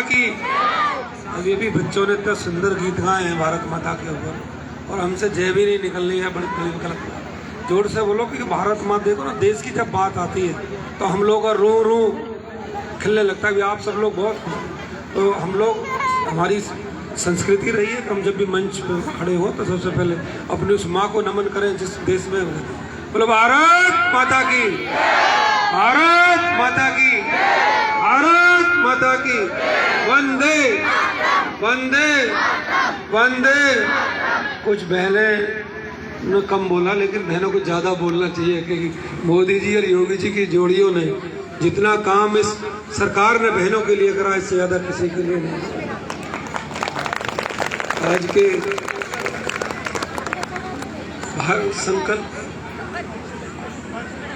की अब ये भी बच्चों ने इतना सुंदर गीत गाए हैं भारत माता के ऊपर और हमसे जय भी नहीं निकलनी है। बड़ी गलत जोर से बोलो कि भारत माता, देखो ना, देश की जब बात आती है तो हम लोग का रू खिलने लगता है। आप सब लोग बहुत, तो हम लोग, हमारी संस्कृति रही है कि हम जब भी मंच पे खड़े हो तो सबसे पहले अपनी उस माँ को नमन करें जिस देश में बोलो भारत माता की, भारत माता की, भारत माता की, वंदे वंदे वंदे। कुछ बहनें ने कम बोला, लेकिन बहनों को ज़्यादा बोलना चाहिए क्योंकि मोदी जी और योगी जी की जोड़ियों ने जितना काम इस सरकार ने बहनों के लिए करा, इससे ज़्यादा किसी के लिए नहीं। आज के भारत संकल्प,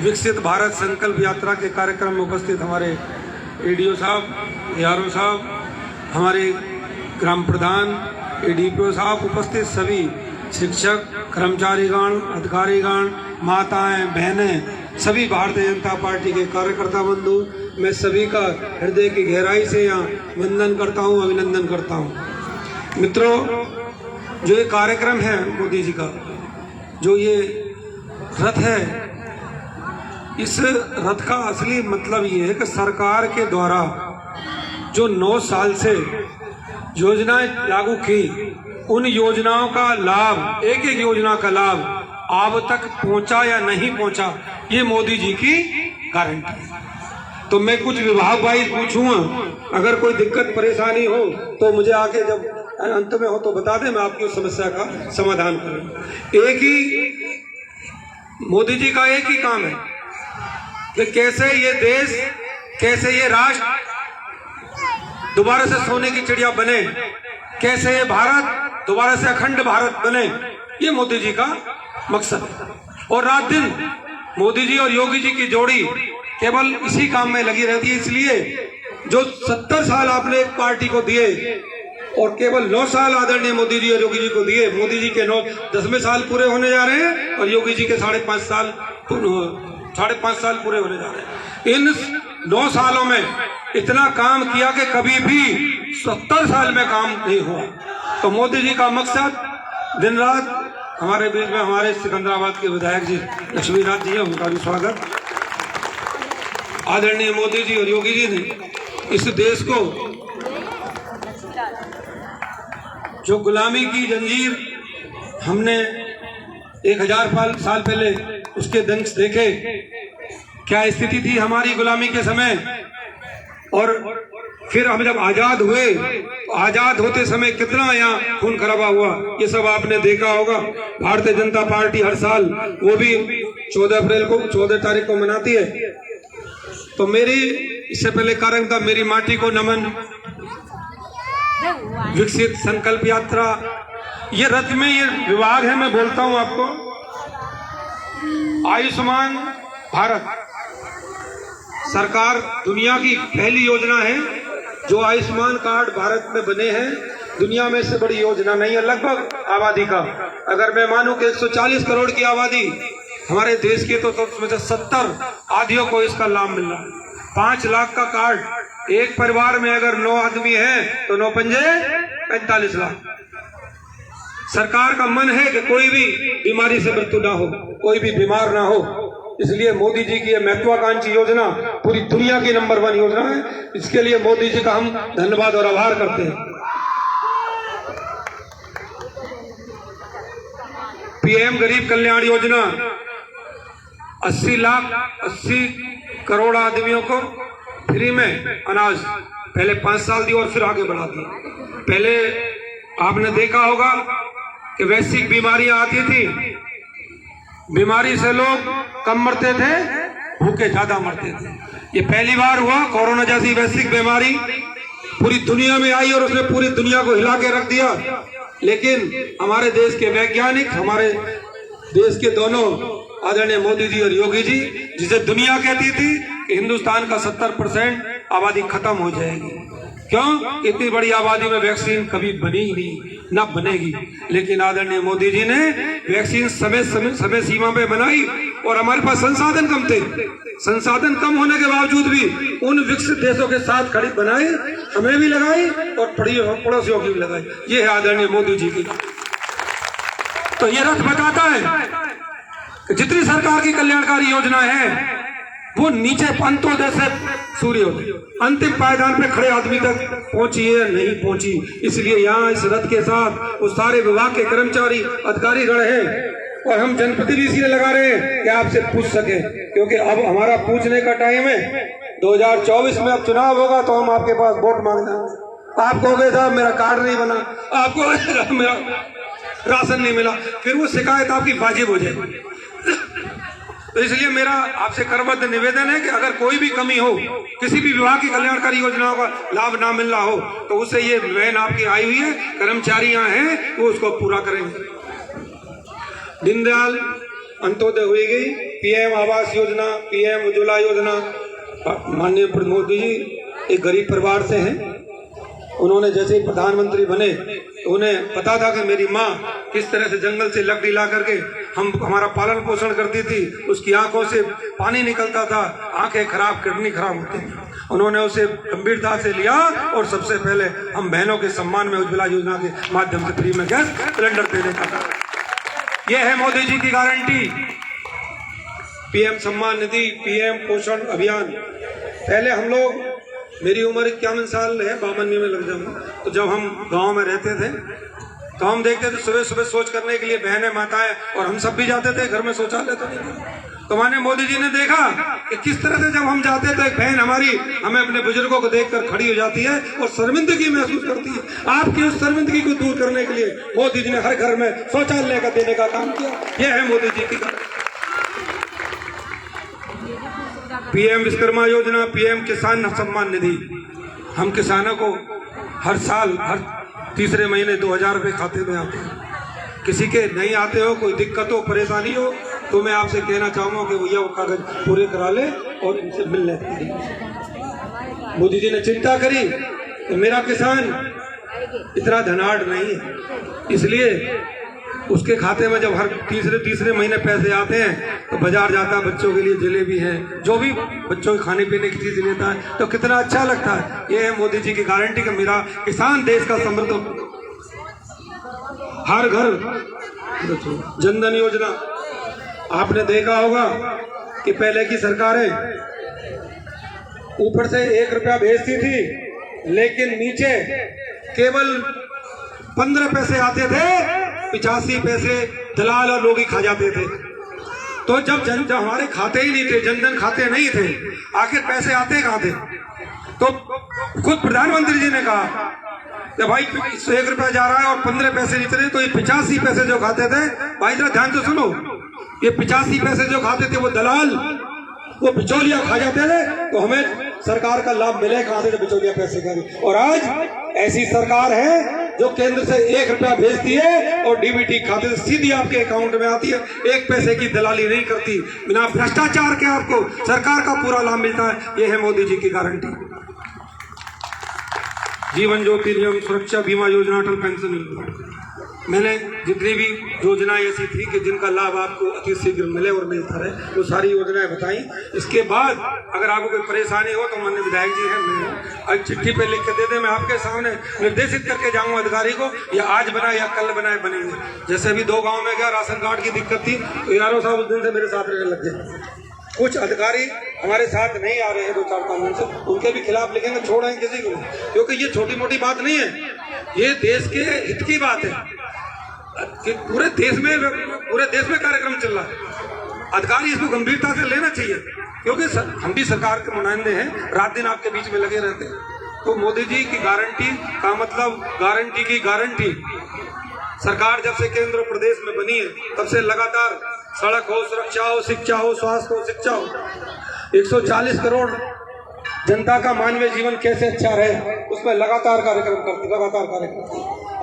विकसित भारत संकल्प यात्रा के कार्यक्रम में उपस्थित हमारे एडीओ साहब, एआरओ साहब, हमारे ग्राम प्रधान, एडीपीओ साहब, उपस्थित सभी शिक्षक, कर्मचारीगण, अधिकारीगण, माताएं, बहनें, सभी भारतीय जनता पार्टी के कार्यकर्ता बंधु, मैं सभी का हृदय की गहराई से यहाँ वंदन करता हूँ, अभिनंदन करता हूँ। मित्रों, जो ये कार्यक्रम है मोदी जी का, जो ये रथ है, इस रथ का असली मतलब ये है कि सरकार के द्वारा जो 9 साल से योजनाएं लागू की, उन योजनाओं का लाभ, एक एक योजना का लाभ आप तक पहुंचा या नहीं पहुंचा, ये मोदी जी की गारंटी है। तो मैं कुछ विभाग वाइज पूछूंगा, अगर कोई दिक्कत परेशानी हो तो मुझे आके जब अंत में हो तो बता दें, मैं आपकी उस समस्या का समाधान करूंगा। एक ही मोदी जी का एक ही काम है कि कैसे ये देश, कैसे ये राष्ट्र दोबारा से सोने की चिड़िया बने, कैसे ये भारत दोबारा से अखंड भारत बने, ये मोदी जी का मकसद है। और रात दिन मोदी जी और योगी जी की जोड़ी केवल इसी काम में लगी रहती है। इसलिए जो 70 साल आपने एक पार्टी को दिए और केवल 9 साल आदरणीय मोदी जी और योगी जी को दिए, मोदी जी के 10वें साल पूरे होने जा रहे हैं और योगी जी के 5.5 साल पूरे होने जा रहे हैं। इन 9 सालों में इतना काम किया कि कभी भी 70 साल में काम नहीं हुआ। तो मोदी जी का मकसद, दिन रात हमारे बीच में हमारे सिकंदराबाद के विधायक जी लक्ष्मीनाथ जी हैं, उनका भी स्वागत। आदरणीय मोदी जी और योगी जी ने इस देश को जो गुलामी की जंजीर हमने 1000 साल पहले उसके दंश देखे, क्या स्थिति थी हमारी गुलामी के समय, और फिर हम जब आजाद हुए, आजाद होते समय कितना यहाँ खून खराबा हुआ, ये सब आपने देखा होगा। भारतीय जनता पार्टी हर साल, वो भी 14 तारीख को मनाती है। तो मेरी इससे पहले कार्यक्रम था मेरी माटी को नमन, विकसित संकल्प यात्रा, ये रथ में ये विभाग है। मैं बोलता हूं आपको, आयुष्मान भारत सरकार दुनिया की पहली योजना है जो आयुष्मान कार्ड भारत में बने हैं। दुनिया में से बड़ी योजना नहीं है लगभग आबादी का। अगर मैं मानूं कि 140 करोड़ की आबादी हमारे देश की, तो उसमें से 70 आदियों को इसका लाभ मिल रहा है। 5 लाख का कार्ड, एक परिवार में अगर 9 आदमी हैं तो 9 पंजे 45 लाख। सरकार का मन है कि कोई भी बीमारी से मृत्यु ना हो, कोई भी बीमार ना हो। इसलिए मोदी जी की यह महत्वाकांक्षी योजना पूरी दुनिया की नंबर 1 योजना है। इसके लिए मोदी जी का हम धन्यवाद और आभार करते हैं। पीएम गरीब कल्याण योजना 80 करोड़ आदमियों को फ्री में अनाज पहले 5 साल दिया और फिर आगे बढ़ा दिया। पहले आपने देखा होगा कि वैश्विक बीमारियां आती थी, बीमारी से लोग कम मरते थे, भूखे ज्यादा मरते थे। ये पहली बार हुआ कोरोना जैसी वैश्विक बीमारी पूरी दुनिया में आई और उसने पूरी दुनिया को हिला के रख दिया। लेकिन हमारे देश के वैज्ञानिक, हमारे देश के दोनों आदरणीय मोदी जी और योगी जी, जिसे दुनिया कहती थी कि हिंदुस्तान का 70% आबादी खत्म हो जाएगी, क्यों, इतनी बड़ी आबादी में वैक्सीन कभी बनी ही नहीं, न बनेगी। लेकिन आदरणीय मोदी जी ने वैक्सीन समय सीमा पे बनाई और हमारे पास संसाधन कम थे। संसाधन कम होने के बावजूद भी उन विकसित देशों के साथ खड़ी बनाई, हमें भी लगाई और पड़ोसियों की भी लगाई। ये है आदरणीय मोदी जी की। तो ये रथ बताता है कि जितनी सरकार की कल्याणकारी योजना है वो नीचे अंत्योदय से सूर्योदय अंतिम पायदान पे खड़े आदमी तक पहुंची है नहीं पहुंची। इसलिए यहाँ इस रथ के साथ उस सारे विभाग के कर्मचारी अधिकारी गण हैं और हम जनप्रतिनिधि इसलिए लगा रहे हैं कि आपसे पूछ सके, क्योंकि अब हमारा पूछने का टाइम है। 2024 में अब चुनाव होगा तो हम आपके पास वोट मांगना है। आप कहोगे साहब मेरा कार्ड नहीं बना, आपको मेरा राशन नहीं मिला, फिर वो शिकायत आपकी वाजिब हो जाएगी। तो इसलिए मेरा आपसे करबद्ध निवेदन है कि अगर कोई भी कमी हो, किसी भी विभाग की कल्याणकारी योजनाओं का लाभ ना मिल रहा हो, तो उससे ये वैन आपकी आई हुई है, कर्मचारी यहाँ हैं, वो उसको पूरा करेंगे। दीनदयाल अंत्योदय हुई गई, पीएम आवास योजना, पीएम उज्ज्वला योजना। माननीय मोदी जी एक गरीब परिवार से हैं। उन्होंने जैसे ही प्रधानमंत्री बने तो उन्हें पता था कि मेरी माँ किस तरह से जंगल से लकड़ी ला करके हमारा पालन पोषण करती थी, उसकी आंखों से पानी निकलता था, आंखें खराब, किडनी खराब होती थी। उन्होंने उसे गंभीरता से लिया और सबसे पहले हम बहनों के सम्मान में उज्ज्वला योजना के माध्यम से फ्री में गैस सिलेंडर देने का था। यह है मोदी जी की guarantee. PM Samman Nidhi, PM पोषण अभियान। पहले हम लोग, मेरी उम्र 51 साल है, 52 में लग जाऊंगा, तो जब हम गांव में रहते थे तो हम देखते थे सुबह सुबह शौच करने के लिए बहनें माताएं और हम सब भी जाते थे, घर में शौचालय तो नहीं था। तो माननीय मोदी जी ने देखा कि किस तरह से जब हम जाते थे, एक बहन हमारी हमें अपने बुजुर्गों को देखकर खड़ी हो जाती है और शर्मिंदगी महसूस करती है। आपकी उस शर्मिंदगी को दूर करने के लिए मोदी जी ने हर घर में शौचालय का देने का काम किया। यह है मोदी जी की। पीएम विश्वकर्मा योजना, पीएम किसान सम्मान निधि। हम किसानों को हर साल हर तीसरे महीने 2000 रुपये खाते में आते हैं। किसी के नहीं आते हो, कोई दिक्कत हो, परेशानी हो, तो मैं आपसे कहना चाहूँगा कि भैया वो कागज पूरे करा ले और इनसे मिल ले। मोदी जी ने चिंता करी कि मेरा किसान इतना धनाढ़ नहीं है, इसलिए उसके खाते में जब हर तीसरे महीने पैसे आते हैं तो बाजार जाता है, बच्चों के लिए जलेबी है, जो भी बच्चों के खाने पीने की चीज लेता है, तो कितना अच्छा लगता है। ये है मोदी जी की गारंटी कि मेरा किसान देश का समृद्ध। हर घर जनधन योजना। आपने देखा होगा कि पहले की सरकारें ऊपर से 1 रुपया भेजती थी, लेकिन नीचे केवल 15 पैसे आते थे, 85 पैसे दलाल और लोग ही खा जाते थे। तो जब हमारे खाते ही नहीं थे, जनधन खाते नहीं थे, आखिर पैसे आते कहाँ थे? तो खुद प्रधानमंत्री जी ने कहा कि भाई 1 रुपया जा रहा है और 15 पैसे नहीं थे, तो ये 85 पैसे जो खाते थे, भाई जरा ध्यान से सुनो, ये 85 पैसे जो खाते थे वो दलाल, वो बिचौलिया खा जाते थे, तो हमें सरकार का लाभ मिले कहां से? बिचौलिया पैसे का। और आज ऐसी सरकार है जो केंद्र से 1 रुपया भेजती है और डीबीटी खाते से सीधी आपके अकाउंट में आती है, 1 पैसे की दलाली नहीं करती, बिना भ्रष्टाचार के आपको सरकार का पूरा लाभ मिलता है। यह है मोदी जी की गारंटी। जीवन ज्योति नियम सुरक्षा बीमा योजना, अटल पेंशन योजना। मैंने जितनी भी योजनाएं ऐसी थी कि जिनका लाभ आपको अति शीघ्र मिले और मिलता रहे, वो सारी योजनाएं बताई। इसके बाद अगर आपको कोई परेशानी हो तो माननीय विधायक जी हैं, मैं चिट्ठी पे लिख के दे दे, मैं आपके सामने निर्देशित करके जाऊंगा अधिकारी को, या आज बनाए या कल बनाए बनेंगे। जैसे भी 2 गाँव में गया, राशन कार्ड की दिक्कत थी, तो यारों साहब उस दिन से मेरे साथ रहने लग गए। कुछ अधिकारी हमारे साथ नहीं आ रहे हैं 2-4 दिन से, उनके भी खिलाफ लिखेंगे, छोड़ेंगे किसी को, क्योंकि ये छोटी मोटी बात नहीं है, ये देश के हित की बात है कि पूरे देश में कार्यक्रम चल रहा है। अधिकारी इसको गंभीरता से लेना चाहिए, क्योंकि हम भी सरकार के नुमाइंदे हैं, रात दिन आपके बीच में लगे रहते हैं। तो मोदी जी की गारंटी का मतलब गारंटी की गारंटी। सरकार जब से केंद्र प्रदेश में बनी है तब से लगातार सड़क हो, सुरक्षा हो, शिक्षा हो, स्वास्थ्य हो, शिक्षा हो, 140 करोड़ जनता का मानवीय जीवन कैसे अच्छा रहे, उसमें लगातार कार्यक्रम करती।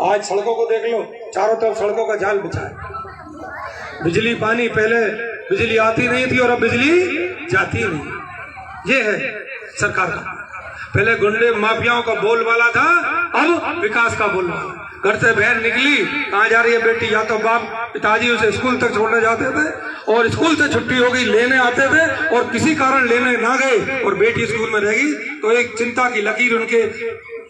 आज सड़कों को देख लो, चारों तरफ सड़कों का जाल बिछा है। बिजली पानी, पहले बिजली आती नहीं थी और अब बिजली जाती नहीं। ये है सरकार का। पहले गुंडे माफियाओं का बोलबाला था, अब विकास का बोलबाला। घर से बहन निकली, कहाँ जा रही है बेटी, या तो बाप पिताजी उसे स्कूल तक छोड़ने जाते थे और स्कूल से छुट्टी हो गई लेने आते थे, और किसी कारण लेने ना गए और बेटी स्कूल में रह गई तो एक चिंता की लकीर उनके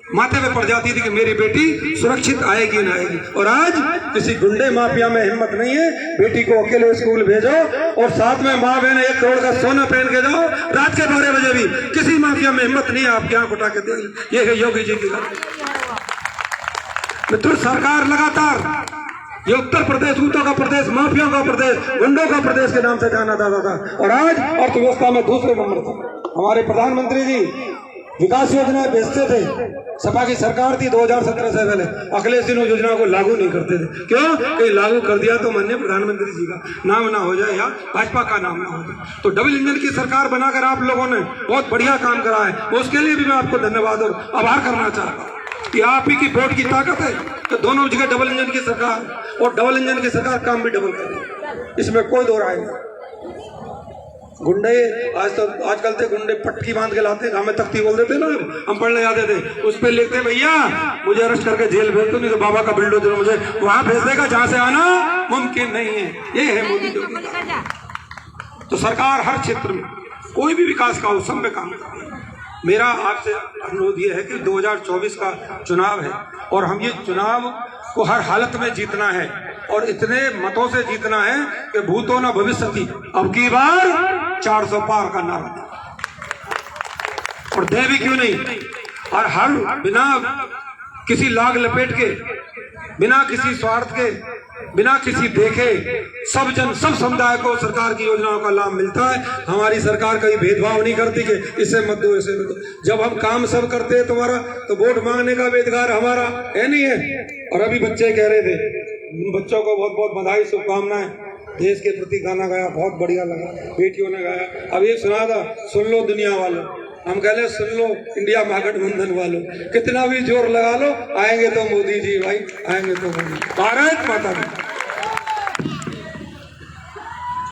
माथे पे पड़ जाती थी कि मेरी बेटी सुरक्षित आएगी ना आएगी। और आज किसी गुंडे माफिया में हिम्मत नहीं है। बेटी को अकेले स्कूल भेजो और साथ में माँ बहन 1 करोड़ का सोना पहन के जाओ, रात के 12 बजे भी किसी माफिया में हिम्मत नहीं है। आपकी आंख उठा के देख, ये है योगी जी की मित्र। सरकार लगातार ये उत्तर प्रदेश ऊँटों का प्रदेश, माफियाओं का प्रदेश, गुंडों का प्रदेश के नाम से जाना जाता था और आज अर्थव्यवस्था में दूसरे नंबर था। हमारे प्रधानमंत्री जी विकास योजनाएं भेजते थे। सपा की सरकार थी 2017 से पहले, अखिलेश सिंह योजना को लागू नहीं करते थे। क्यों? कहीं लागू कर दिया तो माननीय प्रधानमंत्री जी का नाम ना हो जाए या भाजपा का नाम ना हो जाए। तो डबल इंजन की सरकार बनाकर आप लोगों ने बहुत बढ़िया काम करा है, उसके लिए भी मैं आपको धन्यवाद और आभार करना चाहता हूँ कि आप ही की वोट की ताकत है तो दोनों जगह डबल इंजन की सरकार, और डबल इंजन की सरकार काम भी डबल कर रही, इसमें कोई दो राय नहीं। गुंडे आजकल तो गुंडे पटकी बांध के लाते, हमें तख्ती बोल देते ना, हम पढ़ने जाते थे, उस पर लिखते भैया मुझे अरेस्ट करके जेल भेज दो, नहीं तो बाबा का बिल्डोजर मुझे वहां भेज देगा जहां से आना मुमकिन नहीं है। ये है मोदी योगी का। तो सरकार हर क्षेत्र में कोई भी विकास का उत्सव में काम कर रही है। मेरा आपसे अनुरोध ये है कि 2024 का चुनाव है और हम ये चुनाव को हर हालत में जीतना है और इतने मतों से जीतना है कि भूतो न भविष्यति, अब की बार 400 पार का नारा और दे भी क्यों नहीं। और हर बिना किसी लाग लपेट के, बिना किसी स्वार्थ के, बिना किसी देखे सब जन सब समुदाय को सरकार की योजनाओं का लाभ मिलता है। हमारी सरकार कभी भेदभाव नहीं करती कि इसे मत दो इसे मत दो। जब हम काम सब करते हैं तुम्हारा तो वोट मांगने का भी अधिकार हमारा है नहीं है। और अभी बच्चे कह रहे थे, बच्चों को बहुत बहुत बधाई शुभकामनाएं। देश के प्रति गाना गाया, बहुत बढ़िया लगा, बेटियों ने गाया। अब ये सुना था, सुन लो दुनिया वालों, हम कह रहे सुन लो इंडिया महागठबंधन वालों, कितना भी जोर लगा लो आएंगे तो मोदी जी भाई, आएंगे तो मोदी। भारत माता की।